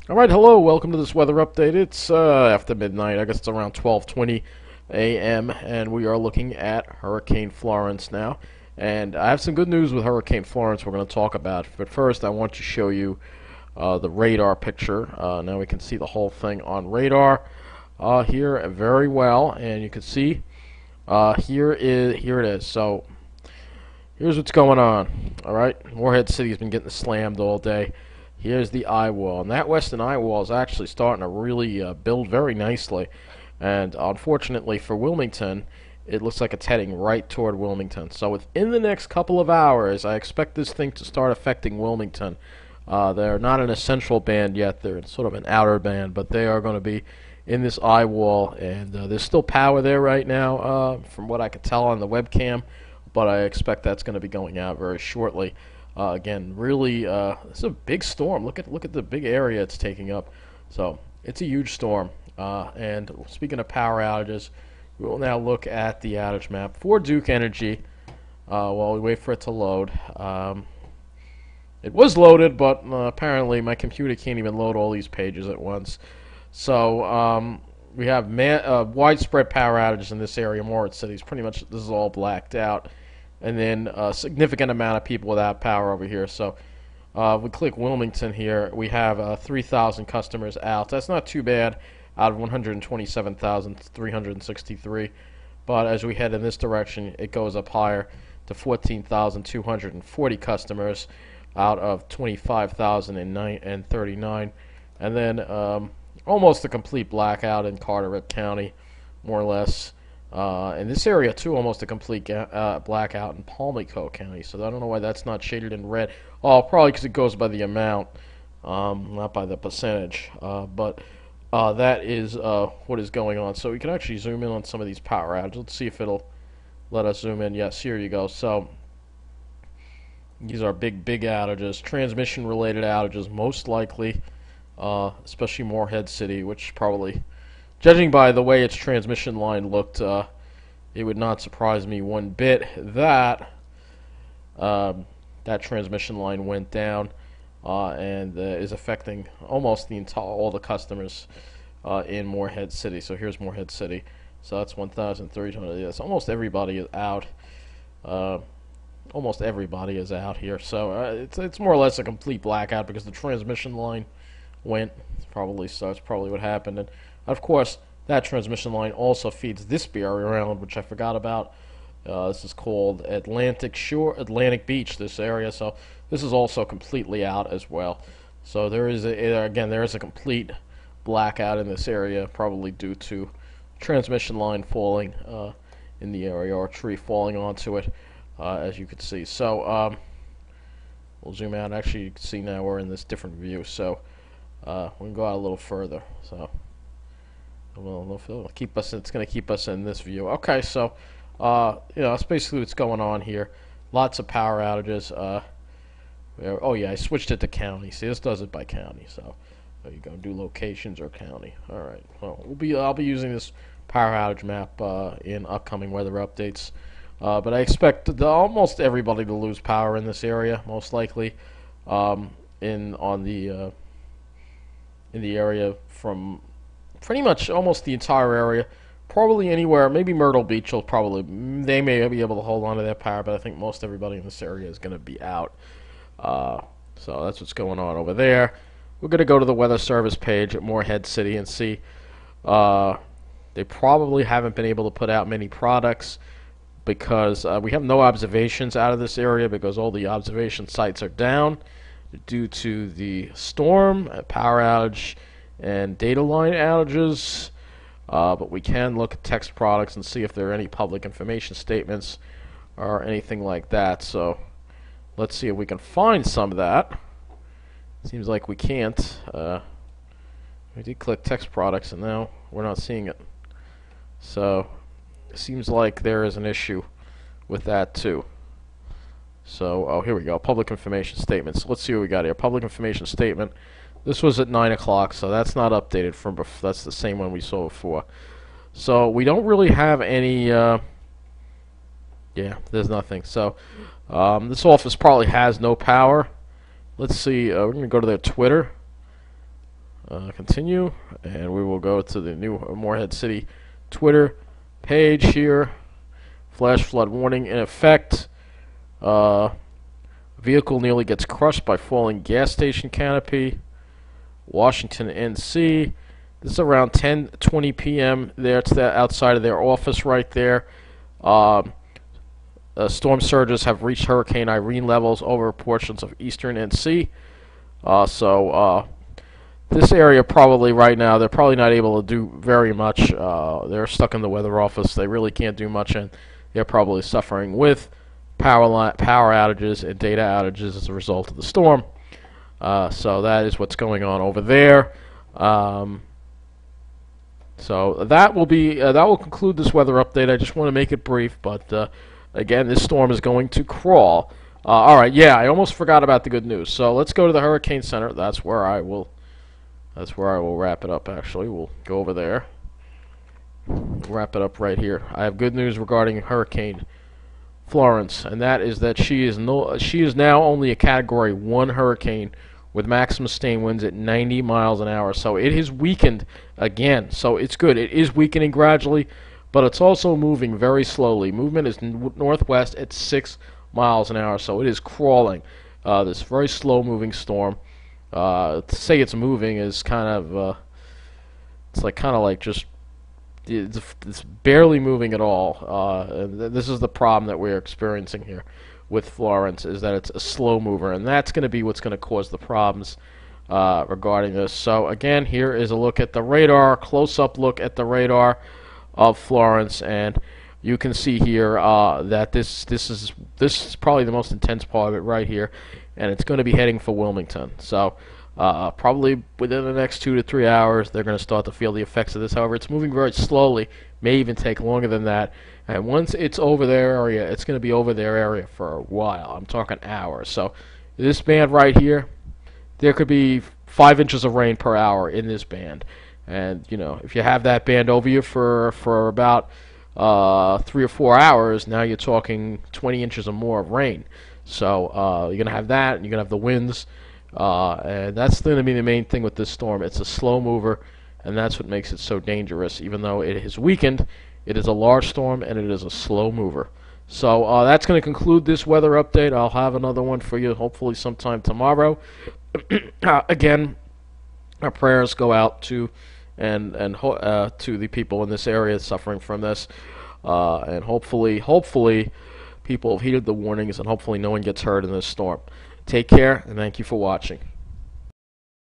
Alright, hello, welcome to this weather update. It's after midnight, I guess it's around 12:20 a.m., and we are looking at Hurricane Florence now. And I have some good news with Hurricane Florence we're going to talk about. But first, I want to show you the radar picture. Now we can see the whole thing on radar here very well, and you can see here it is. So here's what's going on. Alright, Morehead City has been getting slammed all day. Here's the eye wall, and that western eye wall is actually starting to really build very nicely. And unfortunately for Wilmington, it looks like it's heading right toward Wilmington. So within the next couple of hours, I expect this thing to start affecting Wilmington. They're not in a central band yet; they're in sort of an outer band, but they are going to be in this eye wall. And there's still power there right now, from what I could tell on the webcam. But I expect that's going to be going out very shortly. Again, really, it's a big storm. Look at the big area it's taking up. So it's a huge storm. And speaking of power outages, we will now look at the outage map for Duke Energy while we wait for it to load. It was loaded, but apparently my computer can't even load all these pages at once. So we have widespread power outages in this area. Morehead City, pretty much this is all blacked out. And then a significant amount of people without power over here. So we click Wilmington here. We have 3,000 customers out. That's not too bad out of 127,363. But as we head in this direction, it goes up higher to 14,240 customers out of 25,039. And then almost a complete blackout in Carteret County, more or less. In this area, too, almost a complete blackout in Pamlico County. So I don't know why that's not shaded in red. Oh, probably because it goes by the amount, not by the percentage. But that is what is going on. So we can actually zoom in on some of these power outages. Let's see if it'll let us zoom in. Yes, here you go. So these are big outages, transmission-related outages, most likely, especially Morehead City, which probably... Judging by the way its transmission line looked, it would not surprise me one bit that that transmission line went down and is affecting almost all the customers in Morehead City. So here's Morehead City. So that's 1,300. Yes, almost everybody is out. Almost everybody is out here. So it's more or less a complete blackout because the transmission line went. That's probably what happened. And of course, that transmission line also feeds this area around, which I forgot about. This is called Atlantic Beach, this area. So this is also completely out as well. So there is a complete blackout in this area, probably due to transmission line falling in the area or a tree falling onto it, as you can see. So we'll zoom out. Actually, you can see now we're in this different view. So we can go out a little further. So. Well, keep us. It's going to keep us in this view. Okay, so that's basically what's going on here. Lots of power outages. Oh yeah, I switched it to county. See, this does it by county. So there you go. Do locations or county. All right. Well, I'll be using this power outage map in upcoming weather updates. But I expect almost everybody to lose power in this area, most likely. In the area from pretty much almost the entire area, probably anywhere, maybe Myrtle Beach they may be able to hold on to their power, but I think most everybody in this area is going to be out. So that's what's going on over there. We're going to go to the Weather Service page at Morehead City and see. They probably haven't been able to put out many products because we have no observations out of this area because all the observation sites are down due to the storm, power outage, and data line outages, but we can look at text products and see if there are any public information statements or anything like that. So let's see if we can find some of that. Seems like we can't. We did click text products and now we're not seeing it. So it seems like there is an issue with that too. So, oh, here we go. Public information statements. Let's see what we got here. Public information statement. This was at 9 o'clock, so that's not updated from before. That's the same one we saw before. So we don't really have any. Yeah, there's nothing. So this office probably has no power. Let's see. We're gonna go to their Twitter. Continue, and we will go to the new Morehead City Twitter page here. Flash flood warning in effect. Vehicle nearly gets crushed by falling gas station canopy. Washington, NC. This is around 10:20 p.m. there. It's outside of their office right there. Storm surges have reached Hurricane Irene levels over portions of eastern NC. This area probably right now, they're probably not able to do very much. They're stuck in the weather office. They really can't do much, and they're probably suffering with power outages and data outages as a result of the storm. So that is what's going on over there. So that will conclude this weather update. I just want to make it brief, but again, this storm is going to crawl. All right, yeah, I almost forgot about the good news. So let's go to the Hurricane Center. That's where I will wrap it up. Actually, we'll go over there. Wrap it up right here. I have good news regarding Hurricane Florence, and that is that she is now only a Category 1 hurricane with maximum sustained winds at 90 miles an hour. So it has weakened again. So it's good. It is weakening gradually, but it's also moving very slowly. Movement is northwest at 6 miles an hour. So it is crawling. This very slow-moving storm. To say it's moving is kind of it's kind of like just it's barely moving at all. And this is the problem that we're experiencing here with Florence, is that it's a slow mover, and that's going to be what's going to cause the problems regarding this. So again, here is a look at the radar, close-up look at the radar of Florence, and you can see here that this is probably the most intense part of it right here, and it's going to be heading for Wilmington. So probably within the next 2 to 3 hours, they're going to start to feel the effects of this. However, it's moving very slowly, may even take longer than that. And once it's over their area, it's going to be over their area for a while. I'm talking hours. So this band right here, there could be 5 inches of rain per hour in this band. And, you know, if you have that band over you for about 3 or 4 hours, now you're talking 20 inches or more of rain. So you're going to have that, and you're going to have the winds. And that's going to be the main thing with this storm. It's a slow mover, and that's what makes it so dangerous. Even though it has weakened, it is a large storm, and it is a slow mover. So that's going to conclude this weather update. I'll have another one for you hopefully sometime tomorrow. Again, our prayers go out to to the people in this area suffering from this, and hopefully people have heeded the warnings, and hopefully no one gets hurt in this storm. Take care, and thank you for watching.